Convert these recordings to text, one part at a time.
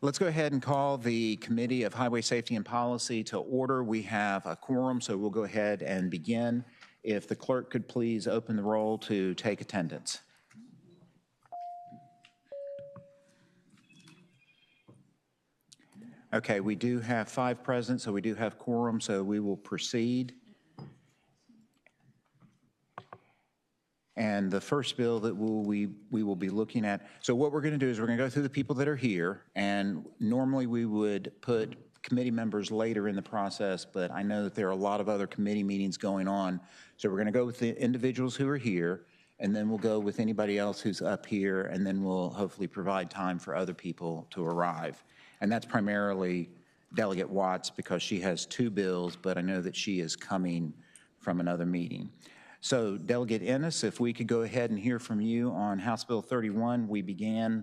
Let's go ahead and call the Committee of Highway Safety and Policy to order. We have a quorum, so we'll go ahead and begin. If the clerk could please open the roll to take attendance. Okay, we do have 5 present, so we do have quorum, so we will proceed. And the first bill that we will be looking at, so what we're going to do is we're going to go through the people that are here, and normally we would put committee members later in the process, but I know that there are a lot of other committee meetings going on, so we're going to go with the individuals who are here, and then we'll go with anybody else who's up here, and then we'll hopefully provide time for other people to arrive. And that's primarily Delegate Watts because she has 2 bills, but I know that she is coming from another meeting. So Delegate Ennis, if we could go ahead and hear from you on House Bill 31. We began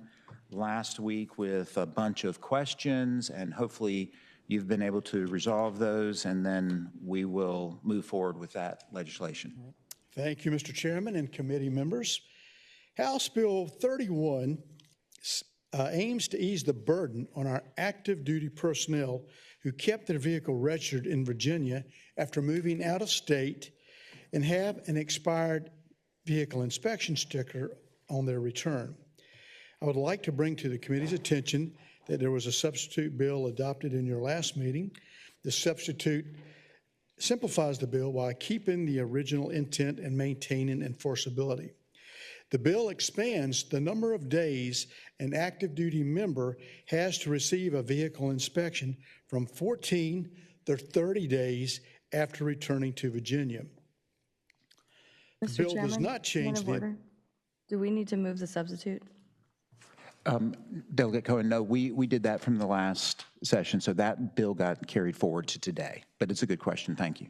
last week with a bunch of questions, and hopefully you've been able to resolve those, and then we will move forward with that legislation. Thank you, Mr. Chairman and committee members. House Bill 31 aims to ease the burden on our active duty personnel who kept their vehicle registered in Virginia after moving out of state and have an expired vehicle inspection sticker on their return. I would like to bring to the committee's attention that there was a substitute bill adopted in your last meeting. The substitute simplifies the bill while keeping the original intent and maintaining enforceability. The bill expands the number of days an active duty member has to receive a vehicle inspection from 14 to 30 days after returning to Virginia. The bill does not change the... Do we need to move the substitute? Delegate Cohen, no, we did that from the last session, so that bill got carried forward to today. But it's a good question. Thank you.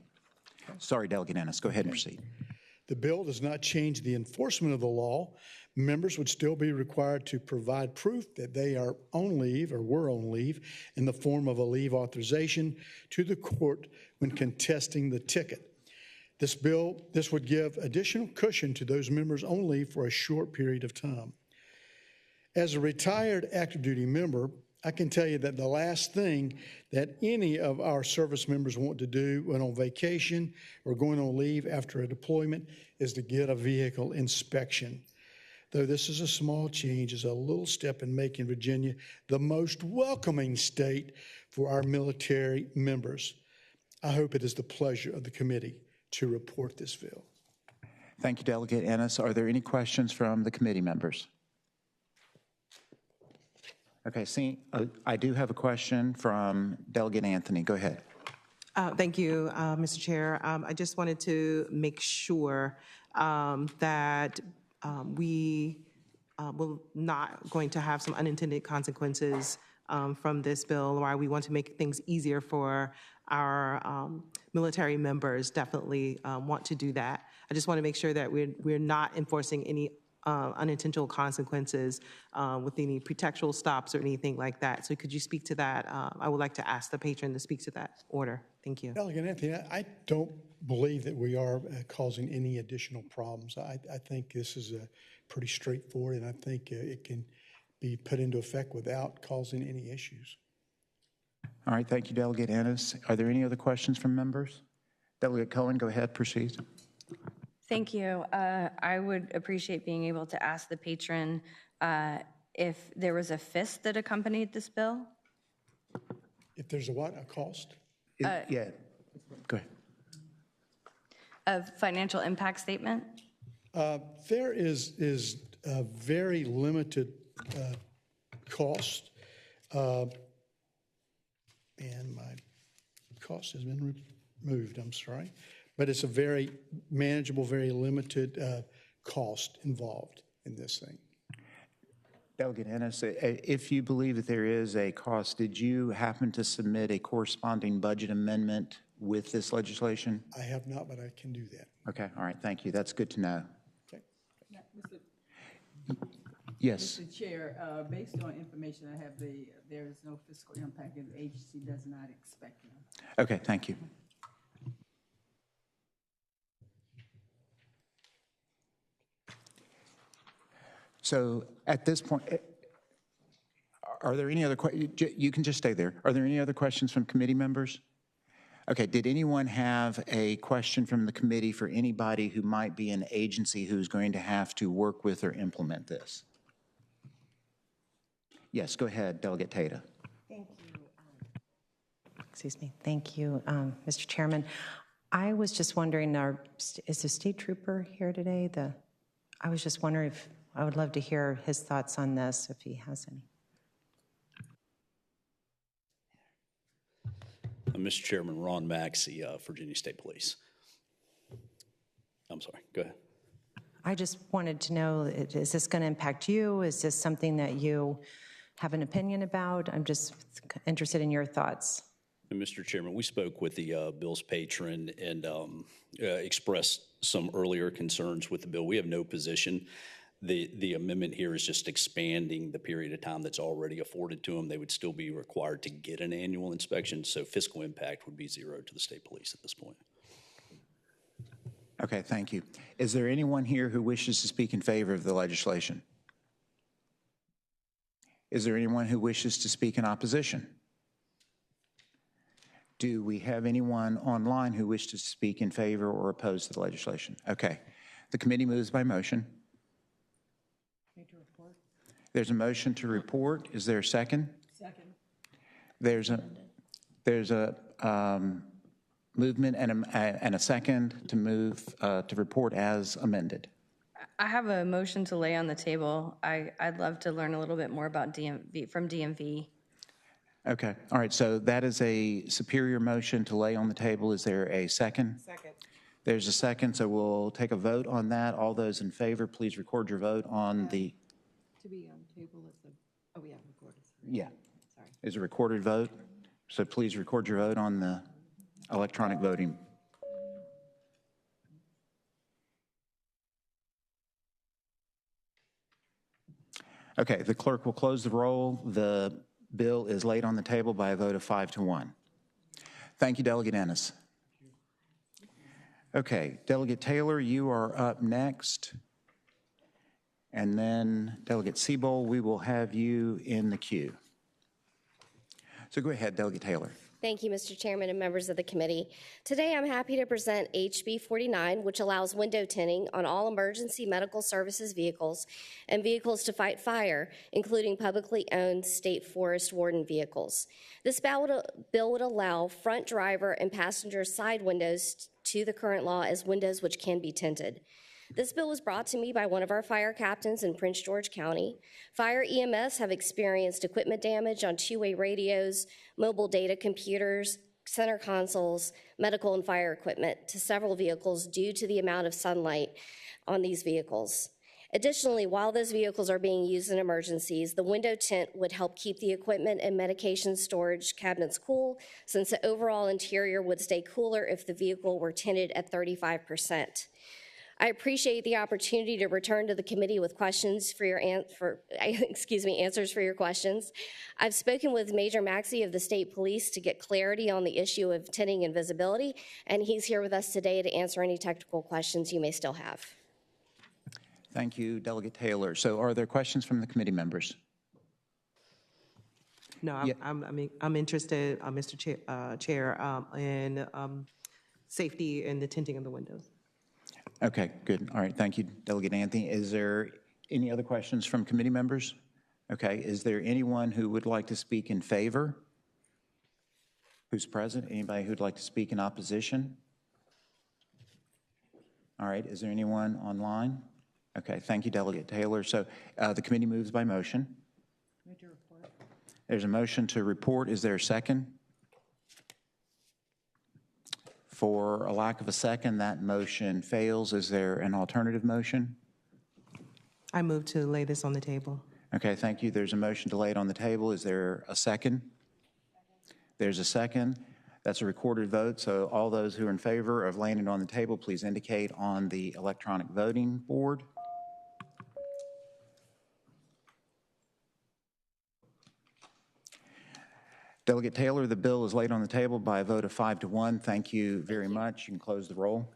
Sorry, Delegate Ennis. Go ahead and proceed. The bill does not change the enforcement of the law. Members would still be required to provide proof that they are on leave or were on leave in the form of a leave authorization to the court when contesting the ticket. This would give additional cushion to those members on leave for a short period of time. As a retired active duty member, I can tell you that the last thing that any of our service members want to do when on vacation or going on leave after a deployment is to get a vehicle inspection. Though this is a small change, it's a little step in making Virginia the most welcoming state for our military members. I hope it is the pleasure of the committee to report this bill. Thank you, Delegate Ennis. Are there any questions from the committee members? Okay, I do have a question from Delegate Anthony. Go ahead. Thank you, Mr. Chair. I just wanted to make sure that we will not going to have some unintended consequences from this bill, or we want to make things easier for our military members. Definitely want to do that. I just want to make sure that we're not enforcing any unintentional consequences with any pretextual stops or anything like that. So could you speak to that? I would like to ask the patron to speak to that order. Thank you. Delegate Anthony, I don't believe that we are causing any additional problems. I think this is pretty straightforward, and I think it can be put into effect without causing any issues. All right, thank you, Delegate Ennis. Are there any other questions from members? Delegate Cohen, go ahead, proceed. Thank you. I would appreciate being able to ask the patron if there was a FIST that accompanied this bill. If there's a what? A cost? Yeah, go ahead. A financial impact statement? There is a very limited cost, and my cost has been removed, I'm sorry. But it's a very manageable, very limited cost involved in this thing. Delegate Ennis, if you believe that there is a cost, did you happen to submit a corresponding budget amendment with this legislation? I have not, but I can do that. Okay, all right, thank you. That's good to know. Okay. Yes. Mr. Chair, based on information I have, there is no fiscal impact and the agency does not expect them. Okay, thank you. So at this point, Are there any other, you can just stay there. Are there any other questions from committee members? Okay, did anyone have a question from the committee for anybody who might be an agency who's going to have to work with or implement this? Yes, go ahead, Delegate Tata. Thank you. Excuse me. Thank you, Mr. Chairman. I was just wondering, is the state trooper here today? I was just wondering if, I would love to hear his thoughts on this, if he has any. Mr. Chairman, Ron Maxey, Virginia State Police. I'm sorry, go ahead. I just wanted to know, is this going to impact you? Is this something that you have an opinion about? I'm just interested in your thoughts. And Mr. Chairman, we spoke with the bill's patron and expressed some earlier concerns with the bill. We have no position. The amendment here is just expanding the period of time that's already afforded to them. They would still be required to get an annual inspection, so fiscal impact would be zero to the state police at this point. Okay, thank you. Is there anyone here who wishes to speak in favor of the legislation? Is there anyone who wishes to speak in opposition? Do we have anyone online who wishes to speak in favor or oppose the legislation? Okay. The committee moves by motion. There's a motion to report. Is there a second? Second. There's a movement and a second to move to report as amended. I have a motion to lay on the table. I'd love to learn a little bit more about DMV, from DMV. Okay. All right. So that is a superior motion to lay on the table. Is there a second? Second. There's a second. So we'll take a vote on that. All those in favor, please record your vote on the. To be on the table, we have recorded. Yeah. Sorry. Is a recorded vote. So please record your vote on the electronic voting. Okay, the clerk will close the roll. The bill is laid on the table by a vote of 5-1. Thank you, Delegate Ennis. Okay, Delegate Taylor, you are up next. And then Delegate Seabold, we will have you in the queue. So go ahead, Delegate Taylor. Thank you, Mr. Chairman and members of the committee. Today, I'm happy to present HB 49, which allows window tinting on all emergency medical services vehicles and vehicles to fight fire, including publicly owned state forest warden vehicles. This bill would allow front driver and passenger side windows to the current law as windows which can be tinted. This bill was brought to me by one of our fire captains in Prince George County. Fire EMS have experienced equipment damage on two-way radios, mobile data computers, center consoles, medical and fire equipment to several vehicles due to the amount of sunlight on these vehicles. Additionally, while those vehicles are being used in emergencies, the window tint would help keep the equipment and medication storage cabinets cool, since the overall interior would stay cooler if the vehicle were tinted at 35%. I appreciate the opportunity to return to the committee with questions for your answers for your questions. I've spoken with Major Maxey of the State Police to get clarity on the issue of tinting and visibility, and he's here with us today to answer any technical questions you may still have. Thank you, Delegate Taylor. So are there questions from the committee members? No, Yeah. I'm interested, Mr. Chair, in safety and the tinting of the windows. Okay, good. All right, thank you, Delegate Anthony. Is there any other questions from committee members? Okay, is there anyone who would like to speak in favor? Who's present? Anybody who'd like to speak in opposition? All right, is there anyone online? Okay, thank you, Delegate Taylor. So the committee moves by motion. There's a motion to report. Is there a second? For a lack of a second, that motion fails. Is there an alternative motion? I move to lay this on the table. Okay, thank you. There's a motion to lay it on the table. Is there a second? There's a second. That's a recorded vote, so all those who are in favor of laying it on the table, please indicate on the electronic voting board. Delegate Taylor, the bill is laid on the table by a vote of 5-1. Thank you very much. You can close the roll.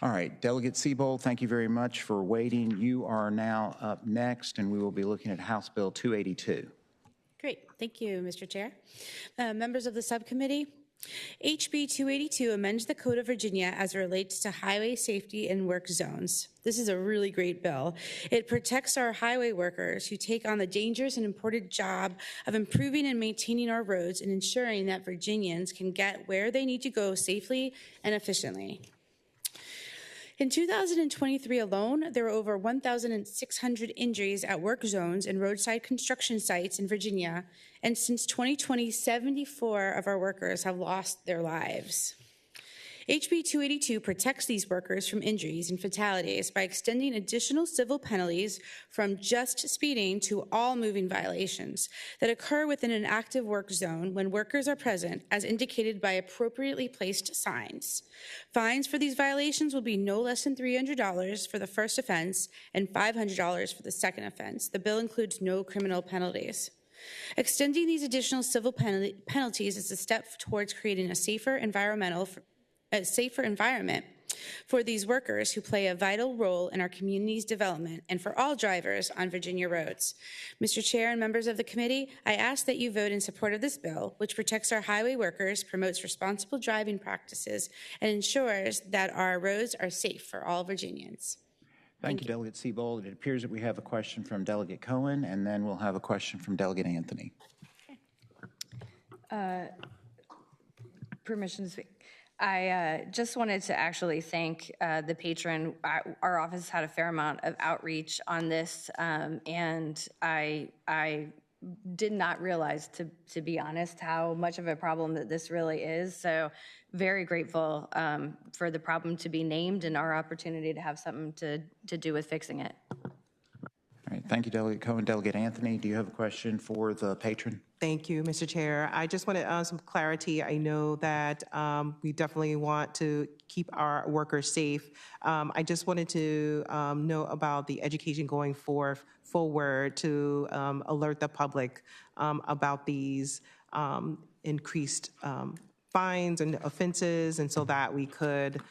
All right, Delegate Siebold, thank you very much for waiting. You are now up next, and we will be looking at House Bill 282. Great. Thank you, Mr. Chair. Members of the subcommittee, HB 282 amends the Code of Virginia as it relates to highway safety and work zones. This is a really great bill. It protects our highway workers who take on the dangerous and important job of improving and maintaining our roads and ensuring that Virginians can get where they need to go safely and efficiently. In 2023 alone, there were over 1,600 injuries at work zones and roadside construction sites in Virginia, and since 2020, 74 of our workers have lost their lives. HB 282 protects these workers from injuries and fatalities by extending additional civil penalties from just speeding to all moving violations that occur within an active work zone when workers are present, as indicated by appropriately placed signs. Fines for these violations will be no less than $300 for the first offense and $500 for the second offense. The bill includes no criminal penalties. Extending these additional civil penalties is a step towards creating a safer environment for these workers who play a vital role in our community's development and for all drivers on Virginia roads. Mr. Chair and members of the committee, I ask that you vote in support of this bill, which protects our highway workers, promotes responsible driving practices, and ensures that our roads are safe for all Virginians. Thank you, Delegate Siebold. It appears that we have a question from Delegate Cohen, and then we'll have a question from Delegate Anthony. Permission to speak. I just wanted to actually thank the patron. Our office had a fair amount of outreach on this, and I did not realize, to be honest, how much of a problem that this really is. So very grateful for the problem to be named and our opportunity to have something to do with fixing it. All right, thank you, Delegate Cohen. Delegate Anthony, do you have a question for the patron? Thank you, Mr. Chair. I just wanted some clarity. I know that we definitely want to keep our workers safe. I just wanted to know about the education going forward to alert the public about these increased fines and offenses, and so that we could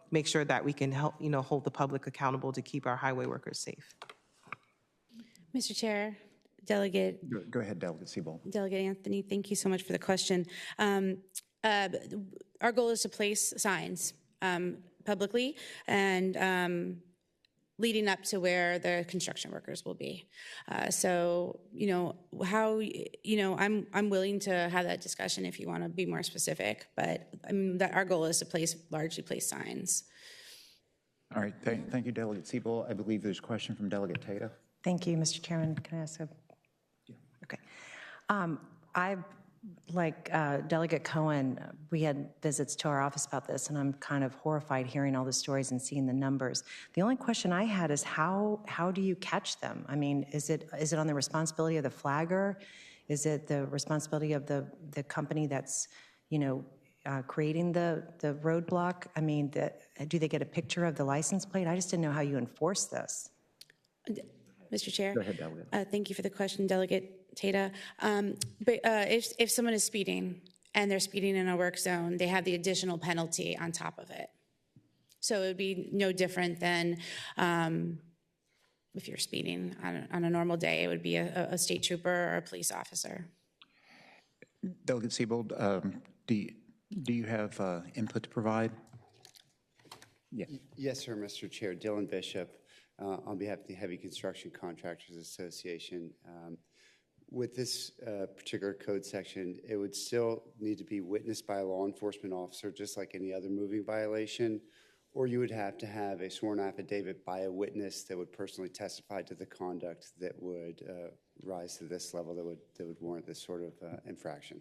make sure that we can help, hold the public accountable to keep our highway workers safe. Mr. Chair, Delegate. Go ahead, Delegate Siebold. Delegate Anthony, thank you so much for the question. Our goal is to place signs publicly and leading up to where the construction workers will be. So, I'm willing to have that discussion if you want to be more specific, but that our goal is to largely place signs. All right, thank you, Delegate Siebold. I believe there's a question from Delegate Tata. Thank you, Mr. Chairman. Can I ask a? Yeah. Okay. Like Delegate Cohen, we had visits to our office about this, and I'm kind of horrified hearing all the stories and seeing the numbers. The only question I had is how do you catch them? I mean, is it on the responsibility of the flagger? Is it the responsibility of the company that's, creating the roadblock? I mean, do they get a picture of the license plate? I just didn't know how you enforce this. Mr. Chair. Go ahead, Delegate. Thank you for the question, Delegate Tata. But if someone is speeding and they're speeding in a work zone, they have the additional penalty on top of it. So it would be no different than if you're speeding on a normal day. It would be a state trooper or a police officer. Delegate Siebold, do you have input to provide? Yeah. Yes, sir, Mr. Chair. Dylan Bishop. On behalf of the Heavy Construction Contractors Association. With this particular code section, it would still need to be witnessed by a law enforcement officer, just like any other moving violation, or you would have to have a sworn affidavit by a witness that would personally testify to the conduct that would rise to this level that would warrant this sort of infraction.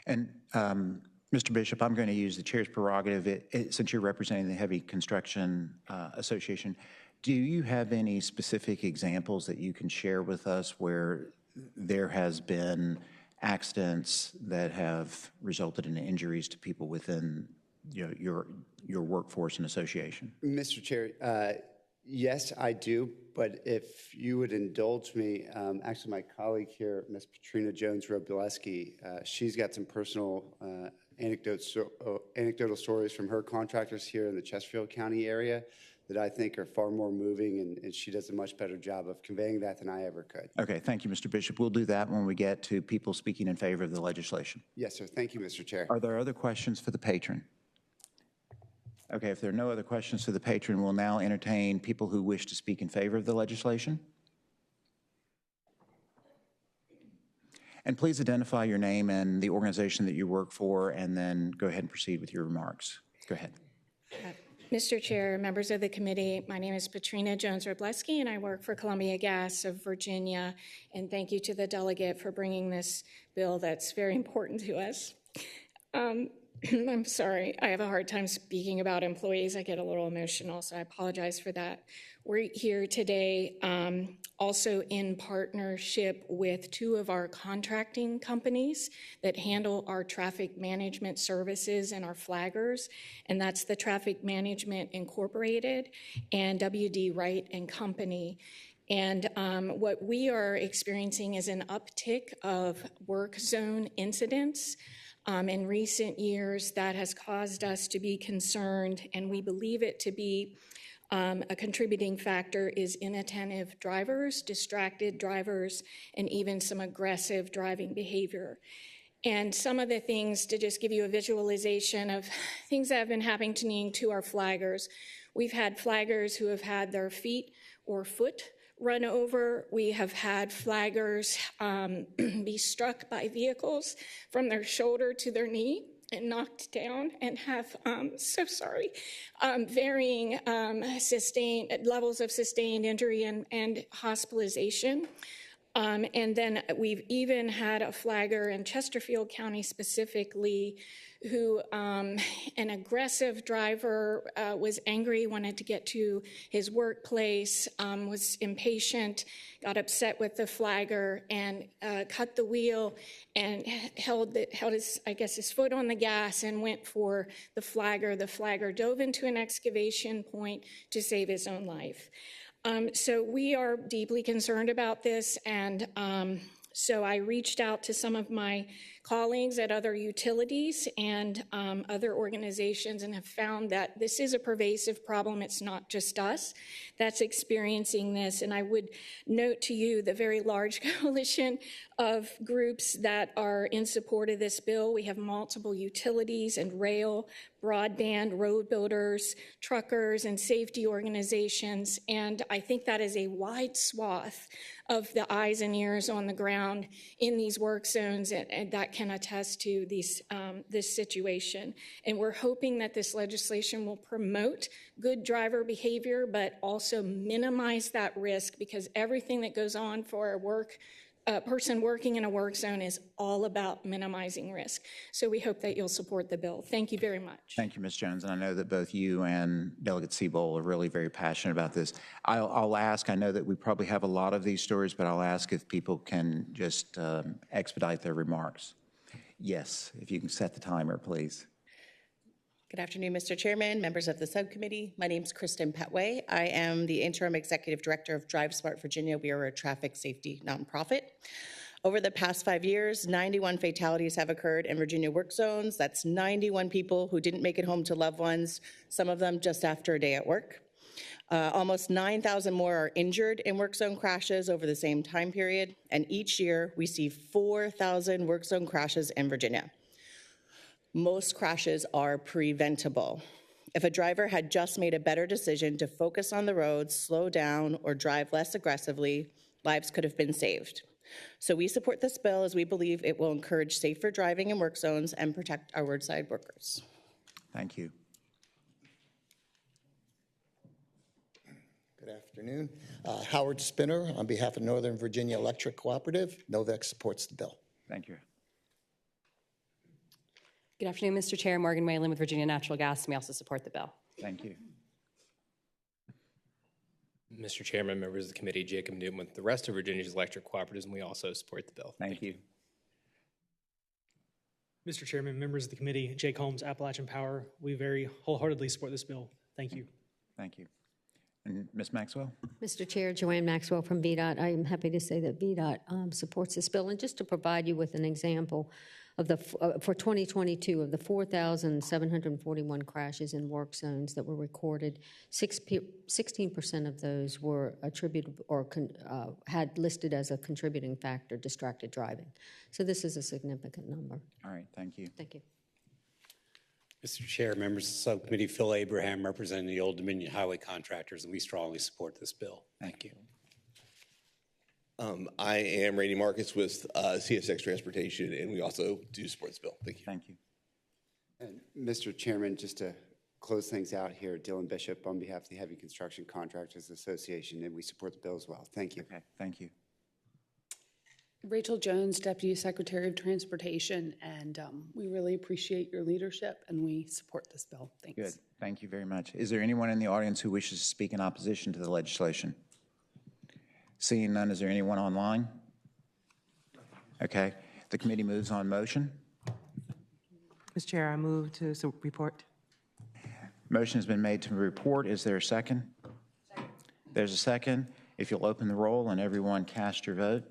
And Mr. Bishop, I'm going to use the chair's prerogative. Since you're representing the Heavy Construction Association, do you have any specific examples that you can share with us where there has been accidents that have resulted in injuries to people within your workforce and association? Mr. Chair, yes, I do. But if you would indulge me, actually my colleague here, Ms. Patrina Jones-Robileski, she's got some personal anecdotal stories from her contractors here in the Chesterfield County area that I think are far more moving, and she does a much better job of conveying that than I ever could. Okay, thank you, Mr. Bishop. We'll do that when we get to people speaking in favor of the legislation. Yes, sir. Thank you, Mr. Chair. Are there other questions for the patron? Okay, if there are no other questions for the patron, we'll now entertain people who wish to speak in favor of the legislation. And please identify your name and the organization that you work for, and then go ahead and proceed with your remarks. Go ahead. Mr. Chair, members of the committee, my name is Patrina Jones-Robleski, and I work for Columbia Gas of Virginia. And thank you to the delegate for bringing this bill that's very important to us. I'm sorry, I have a hard time speaking about employees. I get a little emotional, so I apologize for that. We're here today also in partnership with two of our contracting companies that handle our traffic management services and our flaggers, and that's the Traffic Management Incorporated and W.D. Wright and Company. And what we are experiencing is an uptick of work zone incidents. In recent years, that has caused us to be concerned, and we believe it to be a contributing factor is inattentive drivers, distracted drivers, and even some aggressive driving behavior. And some of the things, to just give you a visualization of things that have been happening to our flaggers. We've had flaggers who have had their feet or foot run over. We have had flaggers be struck by vehicles from their shoulder to their knee and knocked down and have, varying sustained levels of sustained injury and hospitalization. And then we've even had a flagger in Chesterfield County specifically who an aggressive driver was angry, wanted to get to his workplace, was impatient, got upset with the flagger and cut the wheel and held his foot on the gas and went for the flagger. The flagger dove into an excavation point to save his own life. So we are deeply concerned about this, and so I reached out to some of my colleagues at other utilities and other organizations and have found that this is a pervasive problem. It's not just us that's experiencing this. And I would note to you the very large coalition of groups that are in support of this bill. We have multiple utilities and rail, broadband, road builders, truckers, and safety organizations. And I think that is a wide swath of the eyes and ears on the ground in these work zones, and that can attest to this situation. And we're hoping that this legislation will promote good driver behavior, but also minimize that risk, because everything that goes on for a person working in a work zone is all about minimizing risk. So we hope that you'll support the bill. Thank you very much. Thank you, Ms. Jones. And I know that both you and Delegate Seabold are really very passionate about this. I'll ask, I know that we probably have a lot of these stories, but I'll ask if people can just expedite their remarks. Yes, if you can set the timer, please. Good afternoon, Mr. Chairman, members of the subcommittee. My name is Kristen Petway. I am the Interim Executive Director of Drive Smart Virginia. We are a traffic safety nonprofit. Over the past 5 years, 91 fatalities have occurred in Virginia work zones. That's 91 people who didn't make it home to loved ones, some of them just after a day at work. Almost 9,000 more are injured in work zone crashes over the same time period, and each year we see 4,000 work zone crashes in Virginia. Most crashes are preventable. If a driver had just made a better decision to focus on the road, slow down, or drive less aggressively, lives could have been saved. So we support this bill as we believe it will encourage safer driving in work zones and protect our roadside workers. Thank you. Good afternoon. Howard Spinner on behalf of Northern Virginia Electric Cooperative. NOVEC supports the bill. Thank you. Good afternoon, Mr. Chair. Morgan Whalen with Virginia Natural Gas, and we also support the bill. Thank you. Mr. Chairman, members of the committee, Jacob Newton with the rest of Virginia's electric cooperatives, and we also support the bill. Thank you. Mr. Chairman, members of the committee, Jake Holmes, Appalachian Power, we very wholeheartedly support this bill. Thank you. Thank you. And Ms. Maxwell? Mr. Chair, Joanne Maxwell from VDOT. I am happy to say that VDOT supports this bill. And just to provide you with an example, for 2022, of the 4,741 crashes in work zones that were recorded, 16% of those were attributable or had listed as a contributing factor distracted driving. So this is a significant number. All right, thank you. Thank you. Mr. Chair, members of the subcommittee, Phil Abraham representing the Old Dominion Highway Contractors, and we strongly support this bill. Thank you. I am Randy Marcus with CSX Transportation, and we also do support this bill. Thank you. Thank you. And Mr. Chairman, just to close things out here, Dylan Bishop on behalf of the Heavy Construction Contractors Association, and we support the bill as well. Thank you. Okay, thank you. Rachel Jones, Deputy Secretary of Transportation, and we really appreciate your leadership, and we support this bill. Thanks. Good. Thank you very much. Is there anyone in the audience who wishes to speak in opposition to the legislation? Seeing none, is there anyone online? Okay. The committee moves on motion. Mr. Chair, I move to report. Motion has been made to report. Is there a second? Second. There's a second. If you'll open the roll and everyone cast your vote.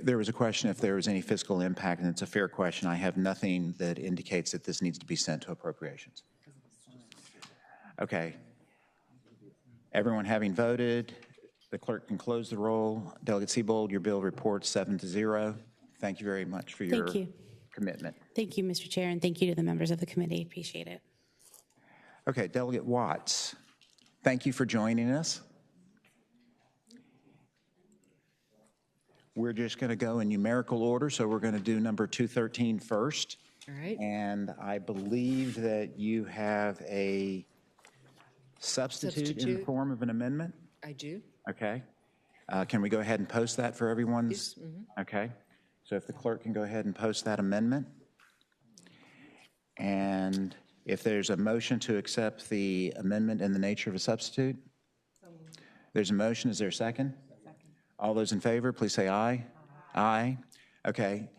There was a question if there was any fiscal impact, and it's a fair question. I have nothing that indicates that this needs to be sent to appropriations. Okay. Everyone having voted, the clerk can close the roll. Delegate Seabold, your bill reports 7-0. Thank you very much for your commitment. Thank you, Mr. Chair, and thank you to the members of the committee. Appreciate it. Okay, Delegate Watts, thank you for joining us. We're just going to go in numerical order, so we're going to do number 213 first. All right. And I believe that you have a substitute in the form of an amendment? I do. Okay. Can we go ahead and post that for everyone's? Yes. Mm-hmm. Okay. So if the clerk can go ahead and post that amendment. And if there's a motion to accept the amendment in the nature of a substitute? There's a motion. Is there a second? All those in favor, please say aye. Aye. Okay.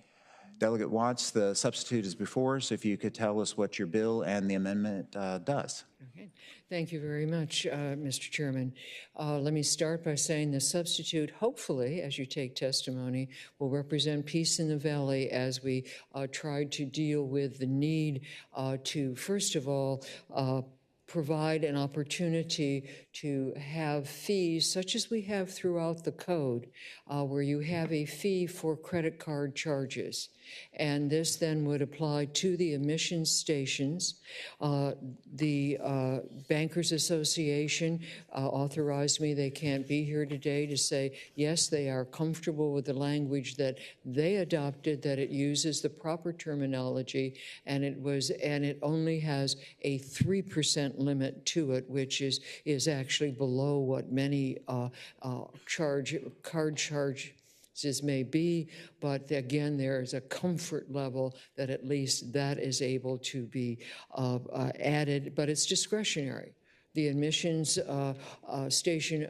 Delegate Watts, the substitute is before us. If you could tell us what your bill and the amendment does. Okay. Thank you very much, Mr. Chairman. Let me start by saying the substitute, hopefully, as you take testimony, will represent peace in the valley as we try to deal with the need to, first of all, provide an opportunity to have fees such as we have throughout the code, where you have a fee for credit card charges. And this then would apply to the emission stations. The Bankers Association authorized me, they can't be here today, to say, yes, they are comfortable with the language that they adopted, that it uses the proper terminology, and it only has a 3% limit to it, which is actually below what many card charges may be, but again, there is a comfort level that at least that is able to be added, but it's discretionary. The admissions station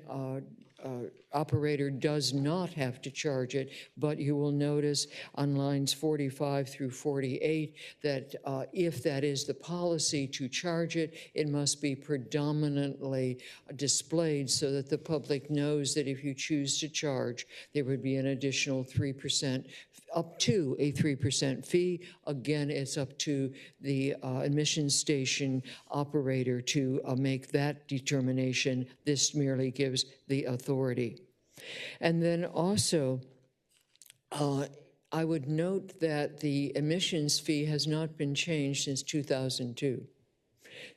operator does not have to charge it, but you will notice on lines 45 through 48 that if that is the policy to charge it, it must be predominantly displayed so that the public knows that if you choose to charge, there would be an additional 3%, up to a 3% fee. Again, it's up to the admission station operator to make that determination. This merely gives the authority. And then also, I would note that the admissions fee has not been changed since 2002.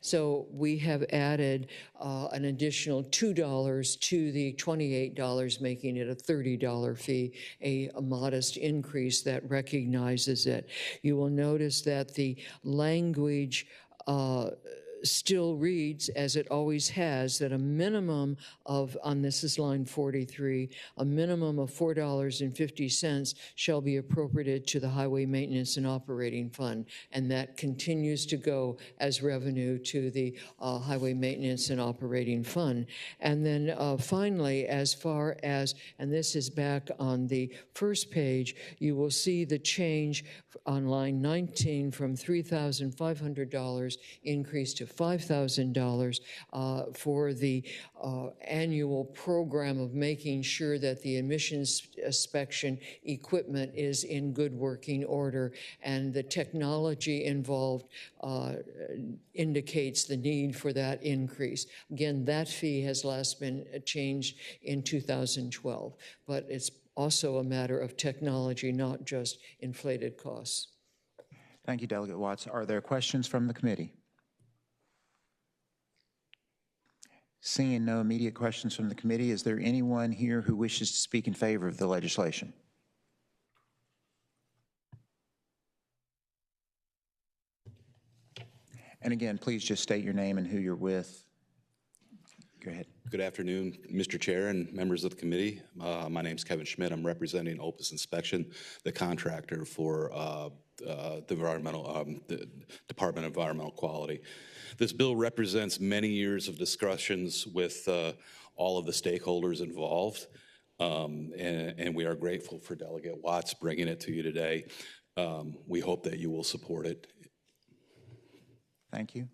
So we have added an additional $2 to the $28, making it a $30 fee, a modest increase that recognizes it. You will notice that the language still reads, as it always has, that a minimum of, this is line 43, a minimum of $4.50 shall be appropriated to the Highway Maintenance and Operating Fund, and that continues to go as revenue to the Highway Maintenance and Operating Fund. And then finally, as far as, and this is back on the first page, you will see the change on line 19 from $3,500 increase to of $5,000 for the annual program of making sure that the emissions inspection equipment is in good working order, and the technology involved indicates the need for that increase. Again, that fee has last been changed in 2012, but it's also a matter of technology, not just inflated costs. Thank you, Delegate Watts. Are there questions from the committee? Seeing no immediate questions from the committee, is there anyone here who wishes to speak in favor of the legislation? And again, please just state your name and who you're with. Go ahead. Good afternoon, Mr. Chair and members of the committee. My name is Kevin Schmidt. I'm representing Opus Inspection, the contractor for the Department of Environmental Quality. This bill represents many years of discussions with all of the stakeholders involved, and we are grateful for Delegate Watts bringing it to you today. We hope that you will support it. Thank you.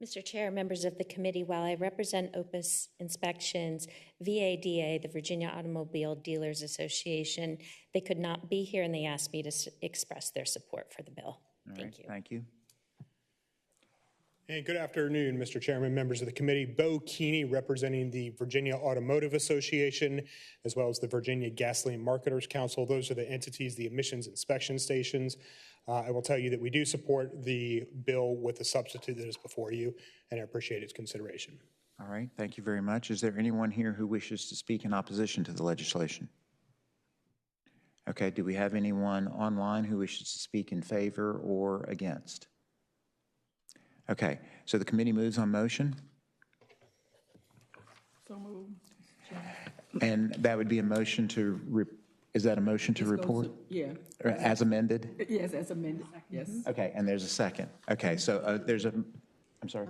Mr. Chair, members of the committee, while I represent Opus Inspections, VADA, the Virginia Automobile Dealers Association, they could not be here and they asked me to express their support for the bill. Thank you. Thank you. And good afternoon, Mr. Chairman, members of the committee. Bo Keeney, representing the Virginia Automotive Association, as well as the Virginia Gasoline Marketers Council. Those are the entities, the emissions inspection stations. I will tell you that we do support the bill with the substitute that is before you, and I appreciate its consideration. All right, thank you very much. Is there anyone here who wishes to speak in opposition to the legislation? Okay, do we have anyone online who wishes to speak in favor or against? Okay, so the committee moves on motion. So moved. And that would be a motion to, is that a motion to report? Yeah. Or as amended? Yes, as amended, yes. Okay, and there's a second. Okay, so there's a, I'm sorry.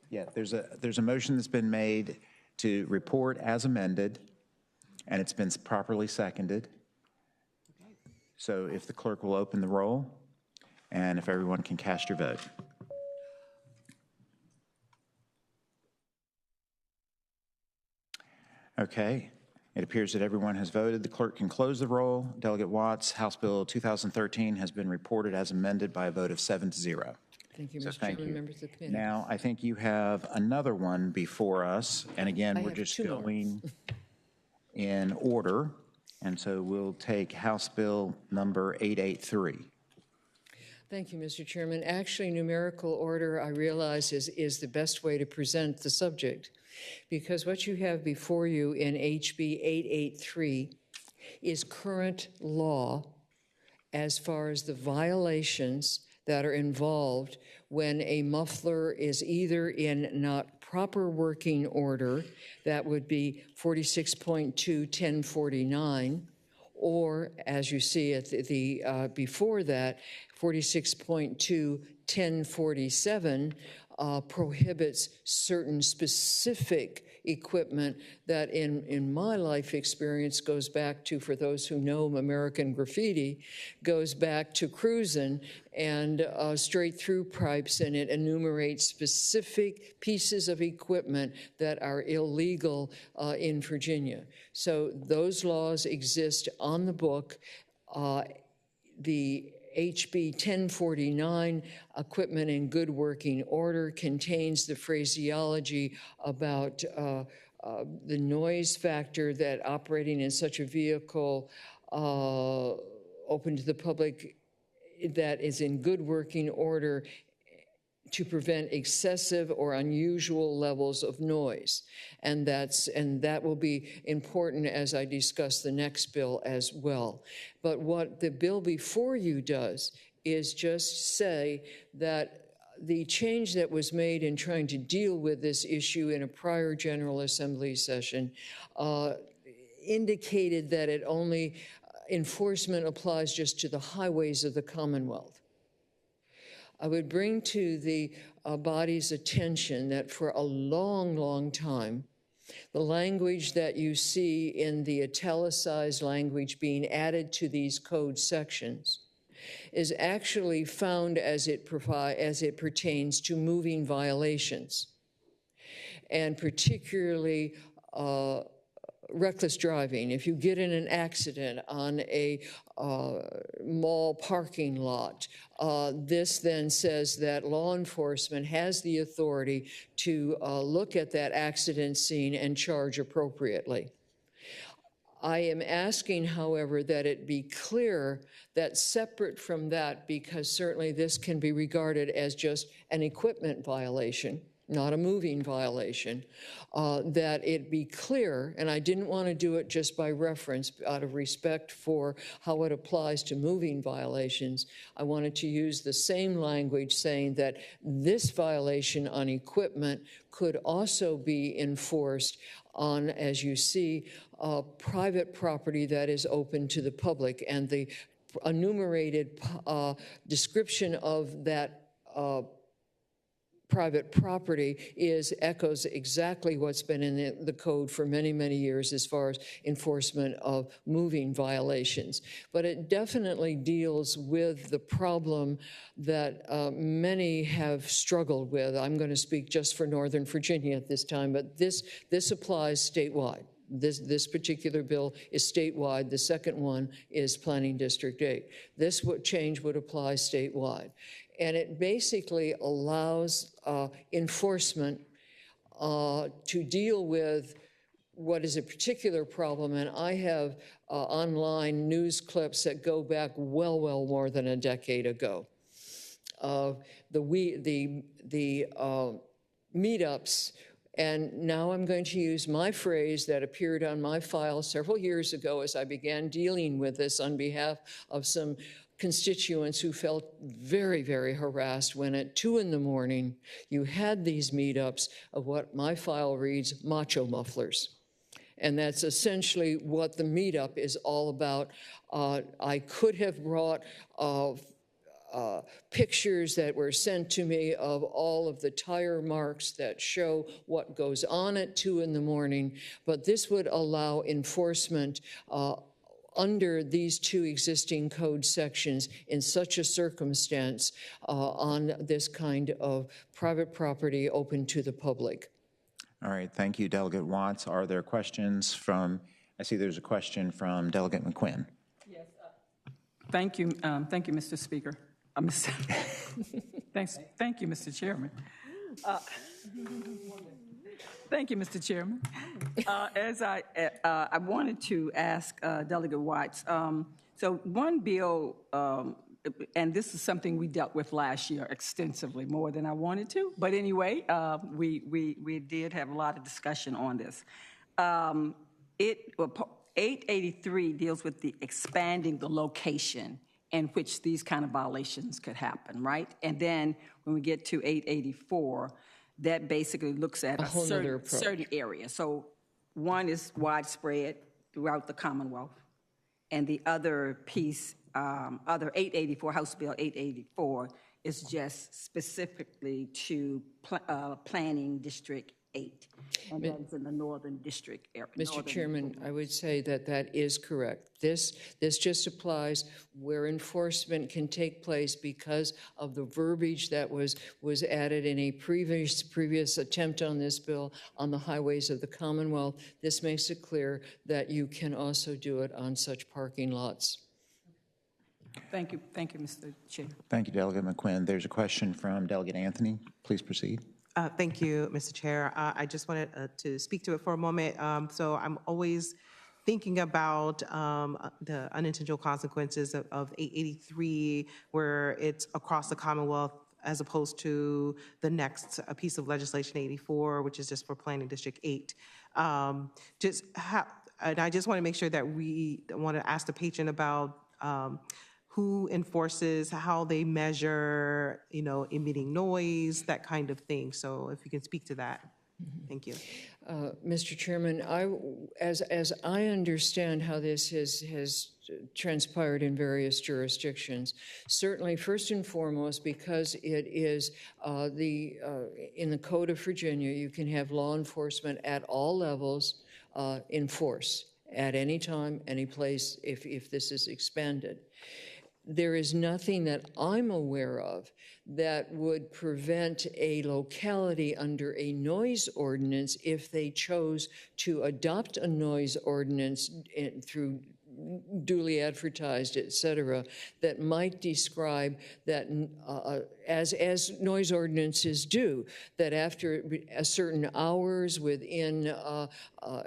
Yeah, there's a motion that's been made to report as amended, and it's been properly seconded. So if the clerk will open the roll, and if everyone can cast your vote. Okay, it appears that everyone has voted. The clerk can close the roll. Delegate Watts, House Bill 2013 has been reported as amended by a vote of 7-0. Thank you, So Mr. thank Chairman, you. members of the committee. Now, I think you have another one before us, and again, I we're have just two more. going in order, and so we'll take House Bill number 883. Thank you, Mr. Chairman. Actually, numerical order, I realize, is the best way to present the subject, because what you have before you in HB 883 is current law as far as the violations that are involved when a muffler is either in not proper working order, that would be 46.2-1049, or as you see at the before that, 46.2-1047 prohibits certain specific equipment that in my life experience goes back to, for those who know American Graffiti, goes back to cruising and straight through pipes, and it enumerates specific pieces of equipment that are illegal in Virginia. So those laws exist on the book. The HB 1049, equipment in good working order, contains the phraseology about the noise factor that operating in such a vehicle open to the public that is in good working order to prevent excessive or unusual levels of noise. And that will be important as I discuss the next bill as well. But what the bill before you does is just say that the change that was made in trying to deal with this issue in a prior General Assembly session indicated that it only enforcement applies just to the highways of the Commonwealth. I would bring to the body's attention that for a long, long time, the language that you see in the italicized language being added to these code sections is actually found as it pertains to moving violations, and particularly reckless driving. If you get in an accident on a mall parking lot, this then says that law enforcement has the authority to look at that accident scene and charge appropriately. I am asking, however, that it be clear that separate from that, because certainly this can be regarded as just an equipment violation, not a moving violation, that it be clear, and I didn't want to do it just by reference out of respect for how it applies to moving violations. I wanted to use the same language saying that this violation on equipment could also be enforced on, as you see, private property that is open to the public, and the enumerated description of that private property echoes exactly what's been in the code for many, many years as far as enforcement of moving violations. But it definitely deals with the problem that many have struggled with. I'm going to speak just for Northern Virginia at this time, but this applies statewide. This particular bill is statewide. The second one is Planning District 8. This change would apply statewide. And it basically allows enforcement to deal with what is a particular problem. And I have online news clips that go back well more than a decade ago. The meetups. And now I'm going to use my phrase that appeared on my file several years ago as I began dealing with this on behalf of some constituents who felt very, very harassed when at 2 in the morning you had these meetups of what my file reads, macho mufflers. And that's essentially what the meetup is all about. I could have brought pictures that were sent to me of all of the tire marks that show what goes on at 2 in the morning, but this would allow enforcement under these 2 existing code sections in such a circumstance on this kind of private property open to the public. All right, thank you, Delegate Watts. Are there questions from, I see there's a question from Delegate McQuinn. Yes. Thank you, Mr. Speaker. Thank you, Mr. Chairman. Thank you, Mr. Chairman. As I wanted to ask Delegate Watts, so one bill, and this is something we dealt with last year extensively, more than I wanted to, but anyway, we did have a lot of discussion on this. 883 deals with the expanding the location in which these kind of violations could happen, right? And then when we get to 884, that basically looks at a certain area. So one is widespread throughout the Commonwealth, and the other piece, other 884, House Bill 884, is just specifically to Planning District 8, and that's in the Northern District area. Mr. Chairman, I would say that that is correct. This just applies where enforcement can take place because of the verbiage that was added in a previous attempt on this bill on the highways of the Commonwealth. This makes it clear that you can also do it on such parking lots. Thank you, Mr. Chair. Thank you, Delegate McQuinn. There's a question from Delegate Anthony. Please proceed. Thank you, Mr. Chair. I just wanted to speak to it for a moment. So I'm always thinking about the unintentional consequences of 883, where it's across the Commonwealth, as opposed to the next piece of legislation, 84, which is just for Planning District 8. And I just want to make sure that we want to ask the patron about who enforces, how they measure, emitting noise, that kind of thing. So if you can speak to that. Thank you. Mr. Chairman, as I understand how this has transpired in various jurisdictions, certainly first and foremost, because it is in the Code of Virginia, you can have law enforcement at all levels enforce at any time, any place, if this is expanded. there is nothing that I'm aware of that would prevent a locality under a noise ordinance if they chose to adopt a noise ordinance through duly advertised, et cetera, that might describe that as noise ordinances do, that after a certain hours within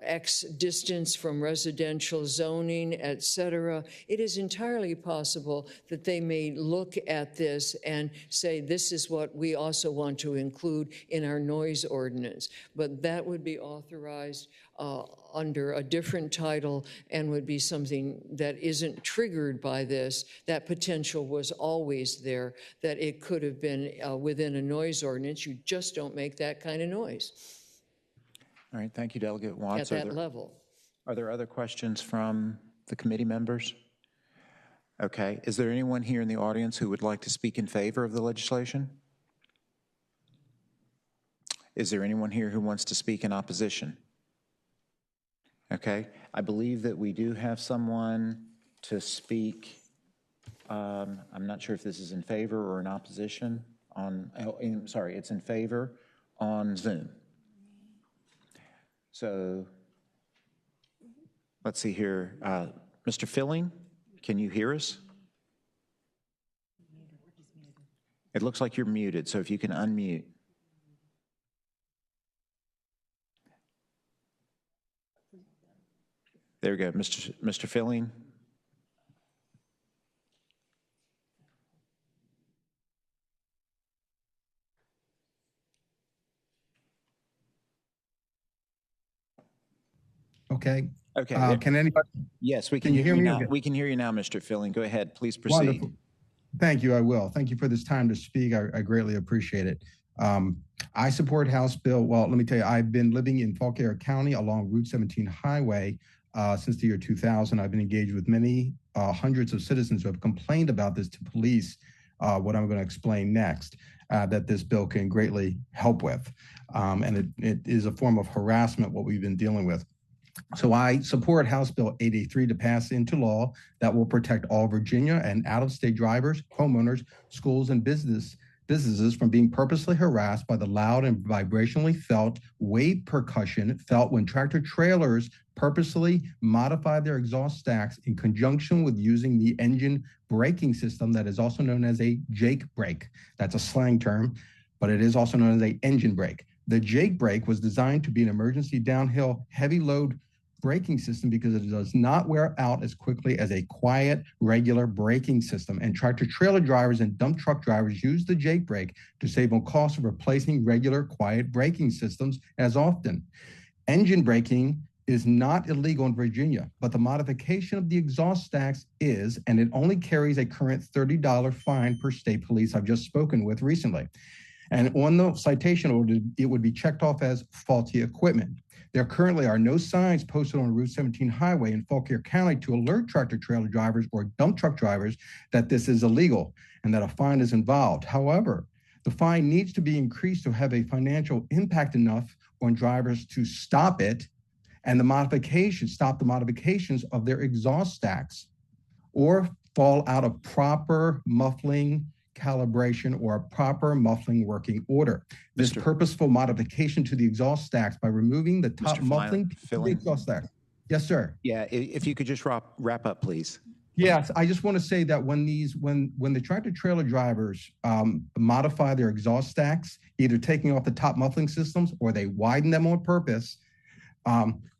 X distance from residential zoning, et cetera, it is entirely possible that they may look at this and say, this is what we also want to include in our noise ordinance. But that would be authorized under a different title and would be something that isn't triggered by this. That potential was always there, that it could have been within a noise ordinance. You just don't make that kind of noise. All right, thank you, Delegate Watts. At that level. Are there other questions from the committee members? Okay, is there anyone here in the audience who would like to speak in favor of the legislation? Is there anyone here who wants to speak in opposition? Okay, I believe that we do have someone to speak. I'm not sure if this is in favor or in opposition on, I'm sorry, it's in favor on Zoom. So let's see here. Mr. Filling, can you hear us? It looks like you're muted, so if you can unmute. There we go, Mr. Filling. Okay. Okay. Can anybody? Yes, we can hear you now. We can hear you now, Mr. Filling. Go ahead, please proceed. Wonderful. Thank you. I will. Thank you for this time to speak. I greatly appreciate it. I support House Bill. Well, let me tell you, I've been living in Fauquier County along Route 17 highway since the year 2000. I've been engaged with many hundreds of citizens who have complained about this to police, what I'm going to explain next, that this bill can greatly help with. And it is a form of harassment, what we've been dealing with. So I support House Bill 883 to pass into law that will protect all Virginia and out-of-state drivers, homeowners, schools, and businesses from being purposely harassed by the loud and vibrationally felt wave percussion felt when tractor trailers purposely modify their exhaust stacks in conjunction with using the engine braking system that is also known as a Jake brake. That's a slang term, but it is also known as an engine brake. The Jake brake was designed to be an emergency downhill heavy load braking system because it does not wear out as quickly as a quiet, regular braking system. And tractor trailer drivers and dump truck drivers use the Jake brake to save on costs of replacing regular, quiet braking systems as often. Engine braking is not illegal in Virginia, but the modification of the exhaust stacks is, and it only carries a current $30 fine per state police I've just spoken with recently. And on the citation order, it would be checked off as faulty equipment. There currently are no signs posted on Route 17 highway in Fauquier County to alert tractor trailer drivers or dump truck drivers that this is illegal and that a fine is involved. However, the fine needs to be increased to have a financial impact enough on drivers to stop it and stop the modifications of their exhaust stacks or fall out of proper muffling calibration or a proper muffling working order. This purposeful modification to the exhaust stacks by removing the top muffling of the exhaust stack. Yes, sir. Yeah, if you could just wrap up, please. Yes, I just want to say that when the tractor trailer drivers modify their exhaust stacks, either taking off the top muffling systems or they widen them on purpose,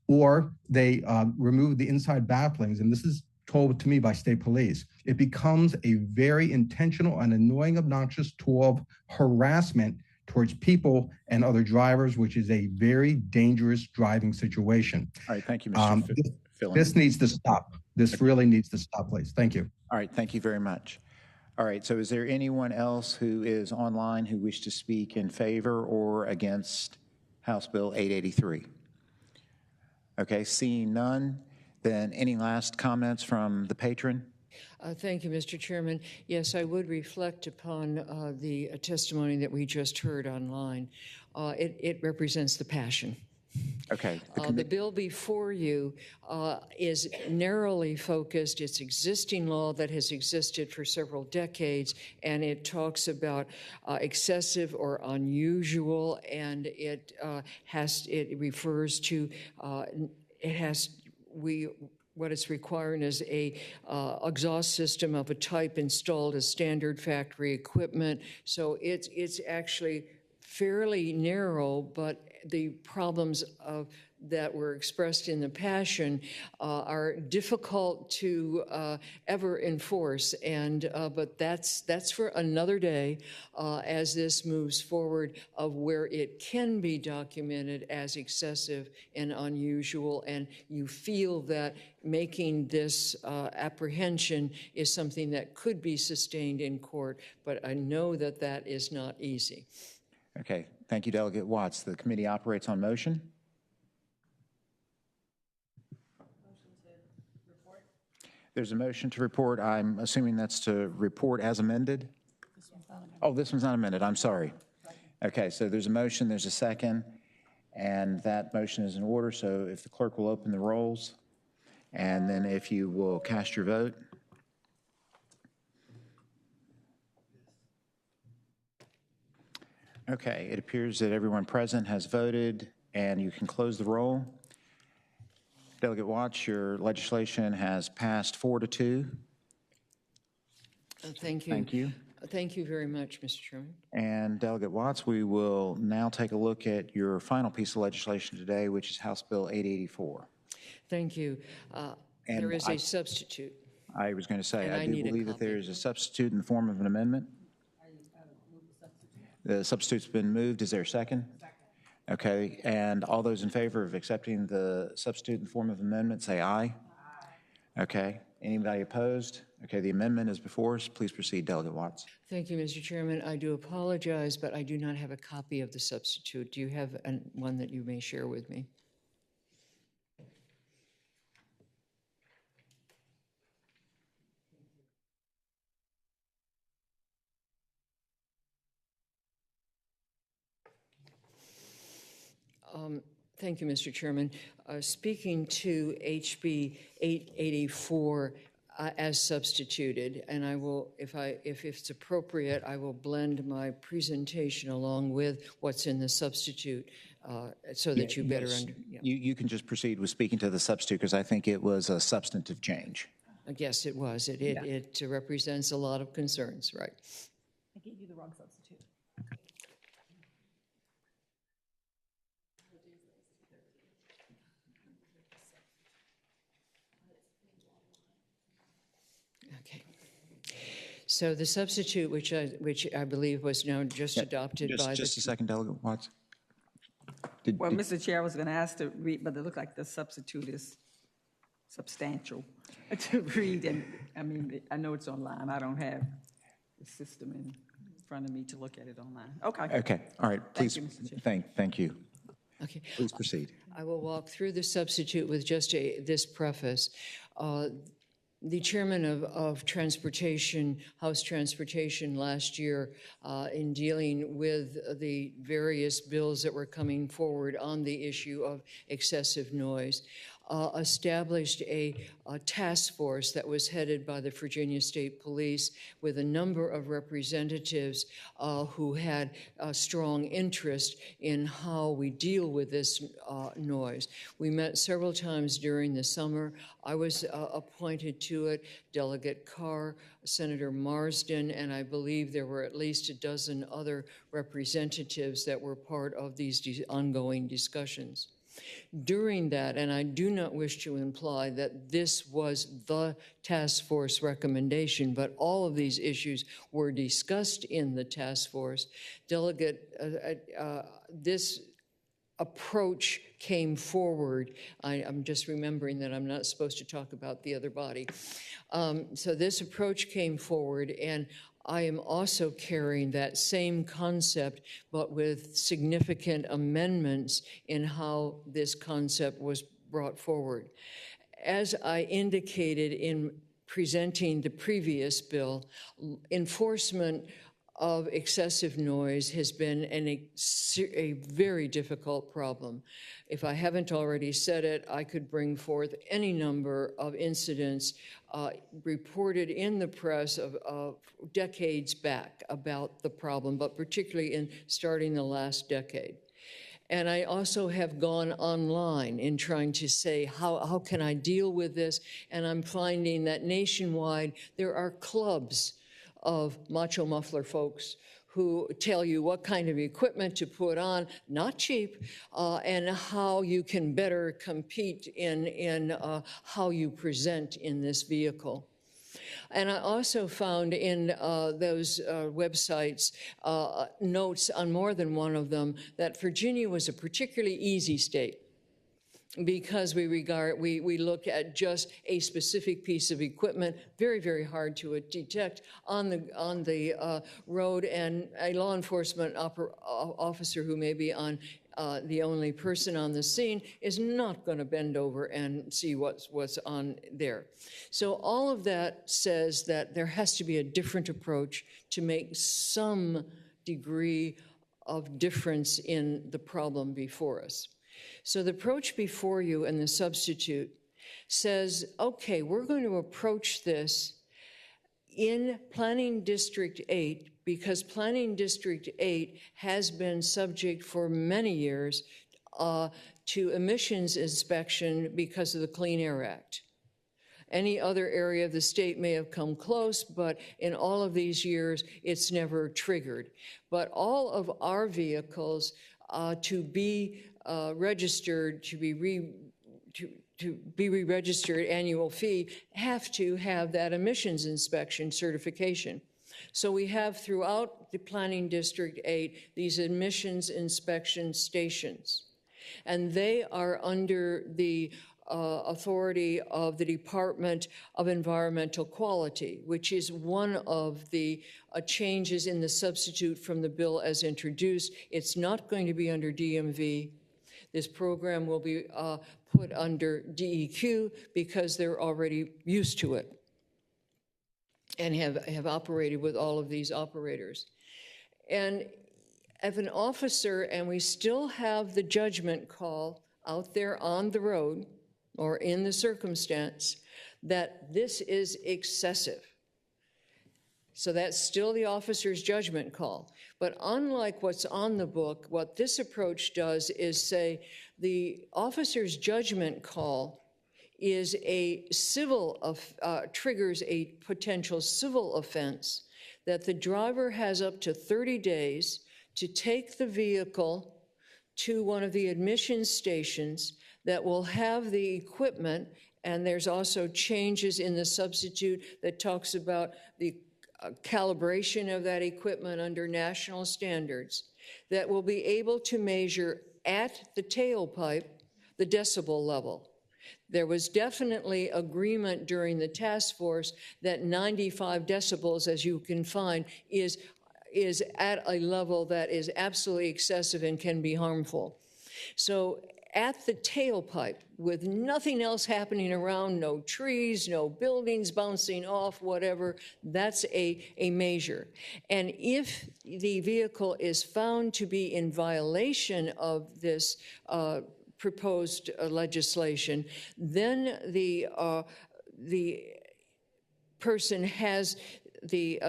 or they remove the inside bafflings, and this is told to me by state police, it becomes a very intentional and annoying, obnoxious tool of harassment towards people and other drivers, which is a very dangerous driving situation. All right, thank you, Mr. Filling. This needs to stop. This really needs to stop, please. Thank you. All right, thank you very much. All right, so is there anyone else who is online who wish to speak in favor or against House Bill 883? Okay, seeing none, then any last comments from the patron? Thank you, Mr. Chairman. Yes, I would reflect upon the testimony that we just heard online. It represents the passion. Okay. The bill before you is narrowly focused. It's existing law that has existed for several decades, and it talks about excessive or unusual, and it refers to what it's requiring is a exhaust system of a type installed as standard factory equipment. So it's actually fairly narrow, but the problems that were expressed in the passion are difficult to ever enforce, and but that's for another day as this moves forward, of where it can be documented as excessive and unusual, and you feel that making this apprehension is something that could be sustained in court, but I know that that is not easy. Okay, thank you, Delegate Watts. The committee operates on motion. There's a motion to report. I'm assuming that's to report as amended? Oh, this one's not amended. I'm sorry. Okay, so there's a motion, there's a second, and that motion is in order. So if the clerk will open the rolls, and then if you will cast your vote. Okay, it appears that everyone present has voted, and you can close the roll. Delegate Watts, your legislation has passed 4-2. Thank you. Thank you. Thank you very much, Mr. Chairman. And Delegate Watts, we will now take a look at your final piece of legislation today, which is House Bill 884. Thank you. There is a substitute. I was going to say, And I do believe that there is a substitute in the form of an amendment. The substitute's been moved. Is there a second? Okay, and all those in favor of accepting the substitute in the form of amendment, say aye. Okay, anybody opposed? Okay, the amendment is before us. Please proceed, Delegate Watts. Thank you, Mr. Chairman. I do apologize, but I do not have a copy of the substitute. Do you have one that you may share with me? Thank you, Mr. Chairman. Speaking to HB 884 as substituted, and I will, if it's appropriate, I will blend my presentation along with what's in the substitute so that you better understand. Yeah. You can just proceed with speaking to the substitute because I think it was a substantive change. Yes, it was. It represents a lot of concerns, right? I gave you the wrong substitute. So the substitute, which I believe was now just adopted by just a second, Delegate Watts. Mr. Chair, I was going to ask to read, but it looked like the substitute is substantial to read. And I mean, I know it's online. I don't have the system in front of me to look at it online. Okay. Okay. All right. Please. Thank you, Mr. Chair. Thank you. Okay. Please proceed. I will walk through the substitute with just this preface. The chairman of Transportation, House Transportation last year, in dealing with the various bills that were coming forward on the issue of excessive noise, established a task force that was headed by the Virginia State Police with a number of representatives who had a strong interest in how we deal with this noise. We met several times during the summer. I was appointed to it, Delegate Carr, Senator Marsden, and I believe there were at least a dozen other representatives that were part of these ongoing discussions. During that, and I do not wish to imply that this was the task force recommendation, but all of these issues were discussed in the task force. This approach came forward. I'm just remembering that I'm not supposed to talk about the other body. So this approach came forward, and I am also carrying that same concept, but with significant amendments in how this concept was brought forward. As I indicated in presenting the previous bill, enforcement of excessive noise has been a very difficult problem. If I haven't already said it, I could bring forth any number of incidents reported in the press of decades back about the problem, but particularly in starting the last decade. And I also have gone online in trying to say, how can I deal with this? And I'm finding that nationwide there are clubs of macho muffler folks who tell you what kind of equipment to put on, not cheap, and how you can better compete in how you present in this vehicle. And I also found in those websites notes on more than one of them that Virginia was a particularly easy state, because we look at just a specific piece of equipment, very, very hard to detect on the road, and a law enforcement officer who may be on the only person on the scene is not going to bend over and see what's on there. So all of that says that there has to be a different approach to make some degree of difference in the problem before us. So the approach before you and the substitute says, okay, we're going to approach this in Planning District 8, because Planning District 8 has been subject for many years to emissions inspection because of the Clean Air Act. Any other area of the state may have come close, but in all of these years, it's never triggered. But all of our vehicles to be registered, to be re-registered annual fee, have to have that emissions inspection certification. So we have throughout the Planning District 8 these emissions inspection stations, and they are under the authority of the Department of Environmental Quality, which is one of the changes in the substitute from the bill as introduced. It's not going to be under DMV. This program will be put under DEQ because they're already used to it and have operated with all of these operators. And if an officer, and we still have the judgment call out there on the road or in the circumstance that this is excessive. So that's still the officer's judgment call. But unlike what's on the book, what this approach does is say the officer's judgment call is a civil, triggers a potential civil offense, that the driver has up to 30 days to take the vehicle to one of the admission stations that will have the equipment, and there's also changes in the substitute that talks about the calibration of that equipment under national standards, that will be able to measure at the tailpipe the decibel level. There was definitely agreement during the task force that 95 decibels, as you can find, is at a level that is absolutely excessive and can be harmful. So at the tailpipe, with nothing else happening around, no trees, no buildings bouncing off, whatever, that's a measure. And if the vehicle is found to be in violation of this proposed legislation, then the person has the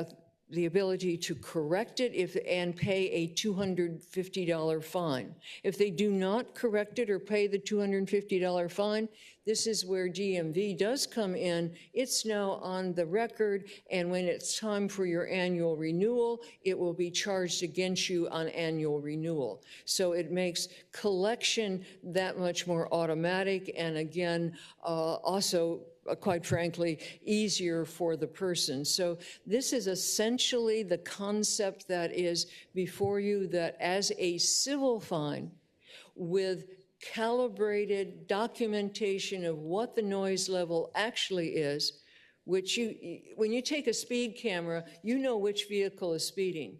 ability to correct it and pay a $250 fine. If they do not correct it or pay the $250 fine, this is where DMV does come in. It's now on the record, and when it's time for your annual renewal, it will be charged against you on annual renewal. So it makes collection that much more automatic, and again, also quite frankly, easier for the person. So this is essentially the concept that is before you, that as a civil fine with calibrated documentation of what the noise level actually is, which when you take a speed camera, you know which vehicle is speeding.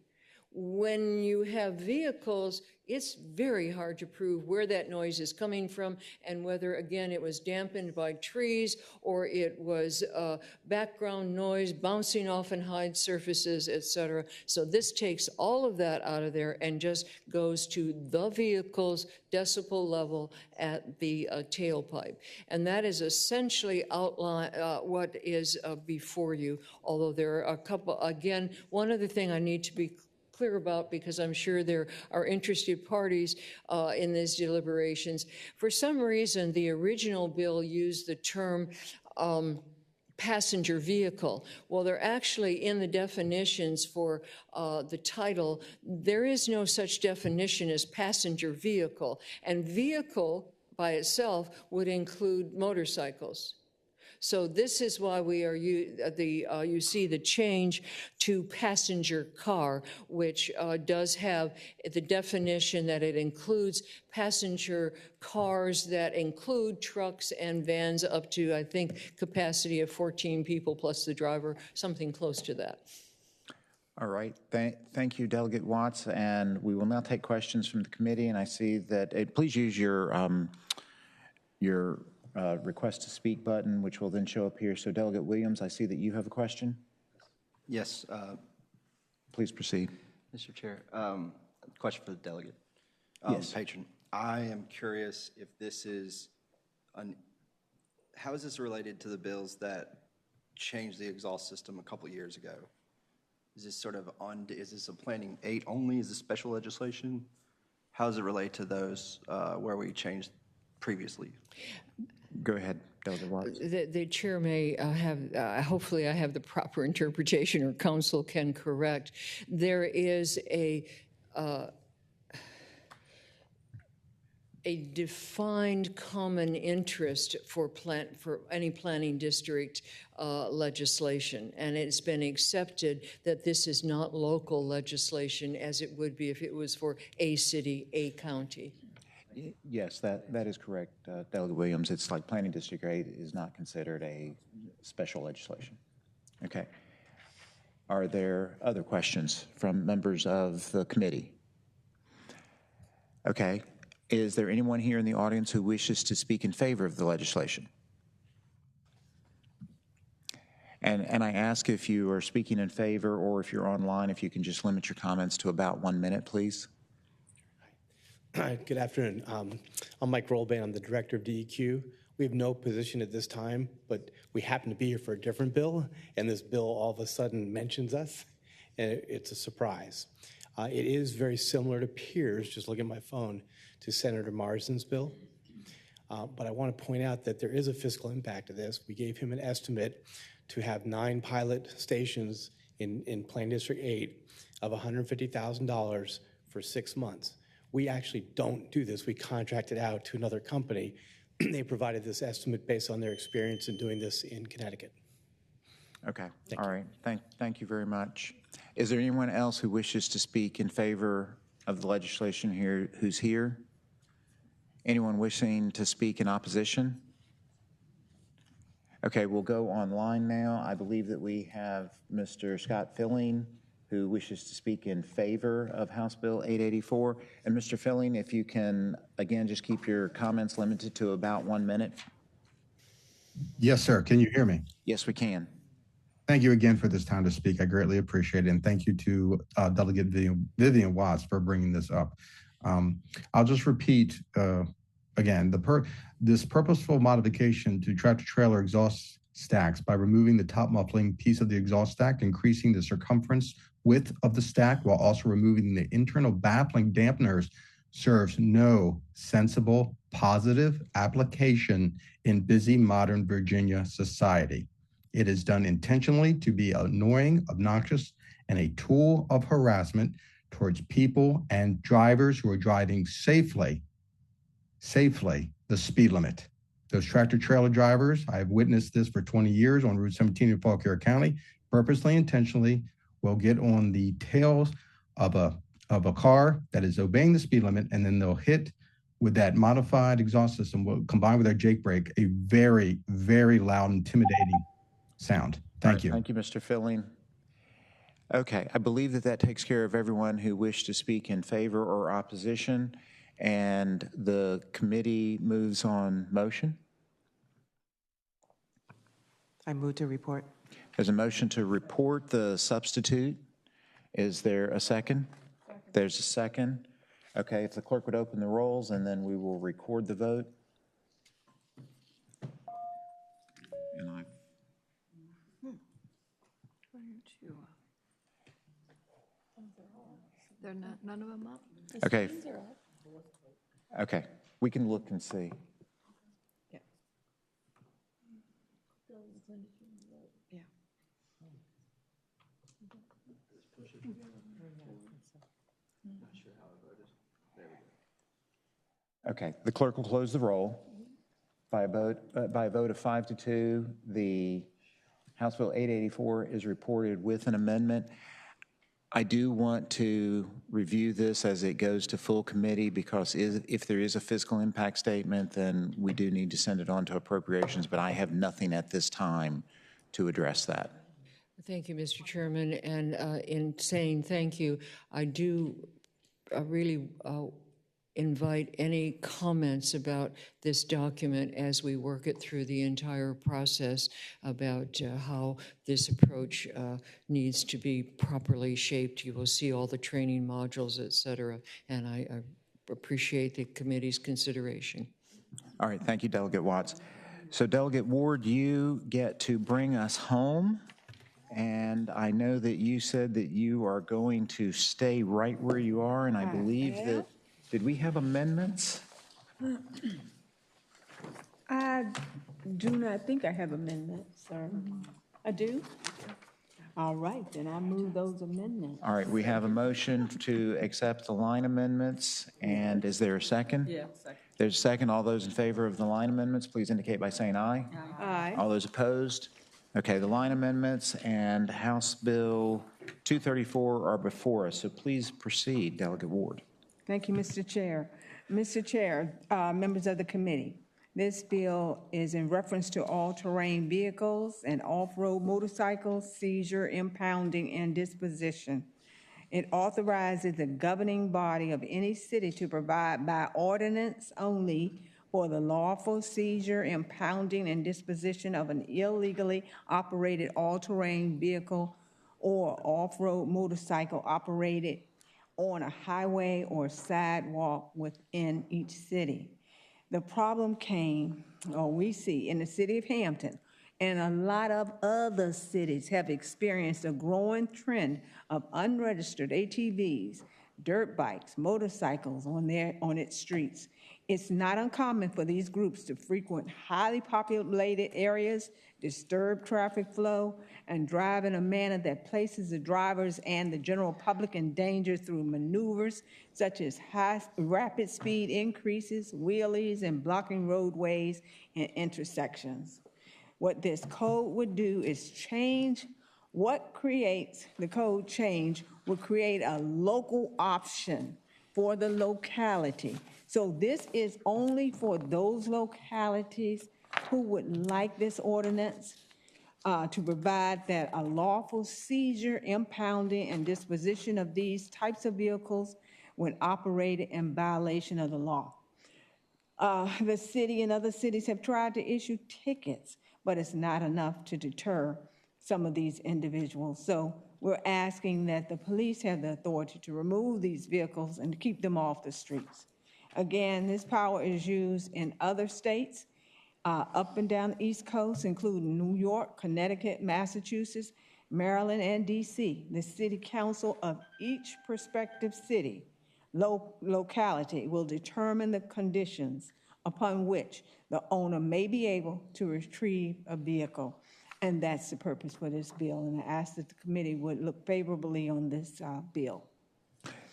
when you have vehicles, it's very hard to prove where that noise is coming from and whether, again, it was dampened by trees or it was background noise bouncing off and hide surfaces, etc. So this takes all of that out of there and just goes to the vehicle's decibel level at the tailpipe. And that is essentially outline what is before you, although there are a couple, again, one other thing I need to be clear about, because I'm sure there are interested parties in these deliberations. For some reason, the original bill used the term passenger vehicle. Well, they're actually in the definitions for the title. There is no such definition as passenger vehicle, and vehicle by itself would include motorcycles. So this is why we are you see the change to passenger car, which does have the definition that it includes passenger cars that include trucks and vans up to, I think, capacity of 14 people plus the driver, something close to that. All right. Thank you, Delegate Watts. And we will now take questions from the committee. And I see that, please use your request to speak button, which will then show up here. So Delegate Williams, I see that you have a question. Yes. Please proceed. Mr. Chair, question for the delegate. Yes. Patron, I am curious if this is, how is this related to the bills that changed the exhaust system a couple years ago? Is this sort of is this a planning 8 only? Is this special legislation? How does it relate to those where we changed previously? Go ahead, Delegate Watts. The chair may have, hopefully I have the proper interpretation, or counsel can correct. There is a defined common interest for any planning district legislation, and it's been accepted that this is not local legislation as it would be if it was for a city, a county. Yes, that is correct, Delegate Williams. It's like Planning District 8 is not considered a special legislation. Okay. Are there other questions from members of the committee? Okay. Is there anyone here in the audience who wishes to speak in favor of the legislation? And I ask, if you are speaking in favor or if you're online, if you can just limit your comments to about 1 minute, please. Hi, good afternoon. I'm Mike Rollban. I'm the director of DEQ. We have no position at this time, but we happen to be here for a different bill, and this bill all of a sudden mentions us, and it's a surprise. It is very similar to peers, just look at my phone, to Senator Marsden's bill. But I want to point out that there is a fiscal impact to this. We gave him an estimate to have 9 pilot stations in Planning District 8 of $150,000 for 6 months. We actually don't do this. We contracted out to another company. They provided this estimate based on their experience in doing this in Connecticut. Okay. All right. Thank you very much. Is there anyone else who wishes to speak in favor of the legislation here who's here? Anyone wishing to speak in opposition? Okay, we'll go online now. I believe that we have Mr. Scott Filling, who wishes to speak in favor of House Bill 884. And Mr. Filling, if you can, again, just keep your comments limited to about 1 minute. Yes, sir. Can you hear me? Yes, we can. Thank you again for this time to speak. I greatly appreciate it. And thank you to Delegate Vivian Watts for bringing this up. I'll just repeat again, this purposeful modification to tractor-trailer exhaust stacks by removing the top muffling piece of the exhaust stack, increasing the circumference width of the stack while also removing the internal baffling dampeners serves no sensible, positive application in busy modern Virginia society. It is done intentionally to be annoying, obnoxious, and a tool of harassment towards people and drivers who are driving safely the speed limit. Those tractor-trailer drivers, I've witnessed this for 20 years on Route 17 in Fauquier County, purposely, intentionally will get on the tails of a car that is obeying the speed limit, and then they'll hit with that modified exhaust system, combined with our Jake brake, a very, very loud, intimidating sound. Thank you. Thank you, Mr. Filling. Okay, I believe that that takes care of everyone who wished to speak in favor or opposition, and the committee moves on motion. I move to report. There's a motion to report the substitute. Is there a second? There's a second. Okay, if the clerk would open the rolls, and then we will record the vote. And I They're not, none of them up? Okay. Okay, we can look and see. Okay, the clerk will close the roll. By a vote of 5-2, the House Bill 884 is reported with an amendment. I do want to review this as it goes to full committee, because if there is a fiscal impact statement, then we do need to send it on to appropriations, but I have nothing at this time to address that. Thank you, Mr. Chairman. And in saying thank you, I do really invite any comments about this document as we work it through the entire process about how this approach needs to be properly shaped. You will see all the training modules, et cetera, and I appreciate the committee's consideration. All right, thank you, Delegate Watts. So Delegate Ward, you get to bring us home. And I know that you said that you are going to stay right where you are, and I believe that, did we have amendments? I do not think I have amendments, sir. I do? All right, then I move those amendments. All right, we have a motion to accept the line amendments, and is there a second? Yeah, second. There's a second. All those in favor of the line amendments, please indicate by saying aye. Aye. All those opposed? Okay, the line amendments and House Bill 234 are before us, so please proceed, Delegate Ward. Thank you, Mr. Chair. Mr. Chair, members of the committee, this bill is in reference to all-terrain vehicles and off-road motorcycles, seizure, impounding, and disposition. It authorizes the governing body of any city to provide by ordinance only for the lawful seizure, impounding, and disposition of an illegally operated all-terrain vehicle or off-road motorcycle operated on a highway or sidewalk within each city. The problem came, or we see, in the city of Hampton, and a lot of other cities have experienced a growing trend of unregistered ATVs, dirt bikes, motorcycles on its streets. It's not uncommon for these groups to frequent highly populated areas, disturb traffic flow, and drive in a manner that places the drivers and the general public in danger through maneuvers such as rapid speed increases, wheelies, and blocking roadways and intersections. What this code would do is change what creates the code change will create a local option for the locality. So this is only for those localities who would like this ordinance to provide that a lawful seizure, impounding, and disposition of these types of vehicles when operated in violation of the law. The city and other cities have tried to issue tickets, but it's not enough to deter some of these individuals. So we're asking that the police have the authority to remove these vehicles and to keep them off the streets. Again, this power is used in other states up and down the East Coast, including New York, Connecticut, Massachusetts, Maryland, and D.C. The city council of each prospective city locality will determine the conditions upon which the owner may be able to retrieve a vehicle. And that's the purpose for this bill. And I ask that the committee would look favorably on this bill.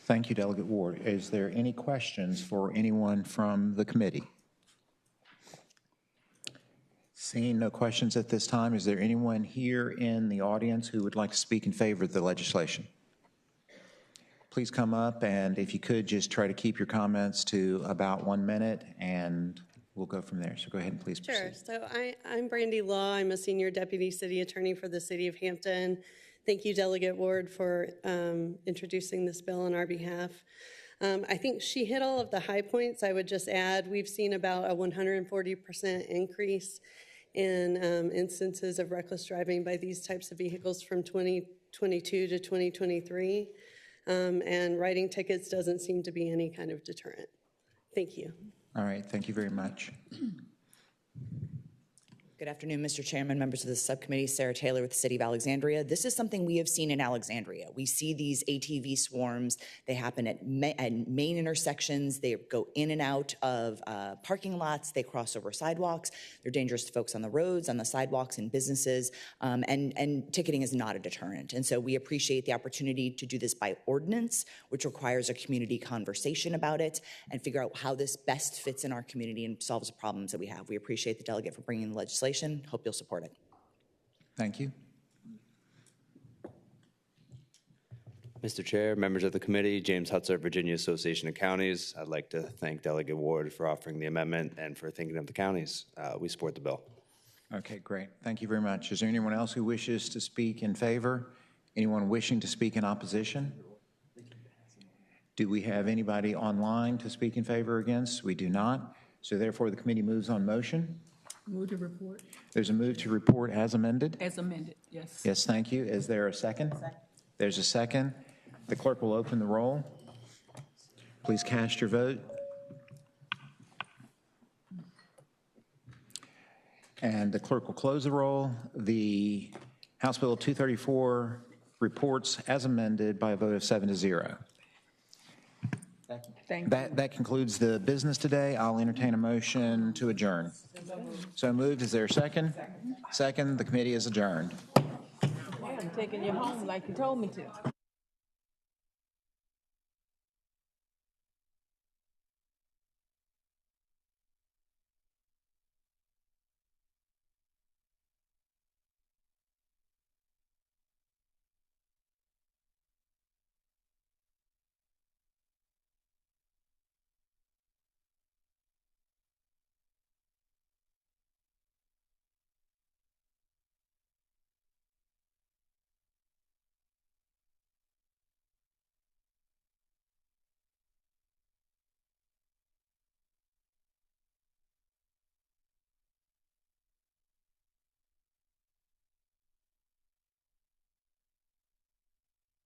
Thank you, Delegate Ward. Is there any questions for anyone from the committee? Seeing no questions at this time, is there anyone here in the audience who would like to speak in favor of the legislation? Please come up, and if you could, just try to keep your comments to about 1 minute, and we'll go from there. So go ahead and please proceed. Sure. So I'm Brandy Law. I'm a senior deputy city attorney for the city of Hampton. Thank you, Delegate Ward, for introducing this bill on our behalf. I think she hit all of the high points. I would just add, we've seen about a 140% increase in instances of reckless driving by these types of vehicles from 2022 to 2023. And writing tickets doesn't seem to be any kind of deterrent. Thank you. All right, thank you very much. Good afternoon, Mr. Chairman, members of the subcommittee. Sarah Taylor with the City of Alexandria. This is something we have seen in Alexandria. We see these ATV swarms. They happen at main intersections. They go in and out of parking lots. They cross over sidewalks. They're dangerous to folks on the roads, on the sidewalks, and businesses. And ticketing is not a deterrent. And so we appreciate the opportunity to do this by ordinance, which requires a community conversation about it and figure out how this best fits in our community and solves the problems that we have. We appreciate the delegate for bringing the legislation. Hope you'll support it. Thank you. Mr. Chair, members of the committee, James Hutzer, Virginia Association of Counties. I'd like to thank Delegate Ward for offering the amendment and for thinking of the counties. We support the bill. Okay, great. Thank you very much. Is there anyone else who wishes to speak in favor? Anyone wishing to speak in opposition? Do we have anybody online to speak in favor or against? We do not. So therefore, the committee moves on motion. Move to report. There's a move to report as amended. As amended, yes. Yes, thank you. Is there a second? There's a second. The clerk will open the roll. Please cast your vote. And the clerk will close the roll. The House Bill 234 reports as amended by a vote of 7-0. That concludes the business today. I'll entertain a motion to adjourn. So moved. Is there a second? Second. The committee is adjourned. I'm taking you home like you told me to.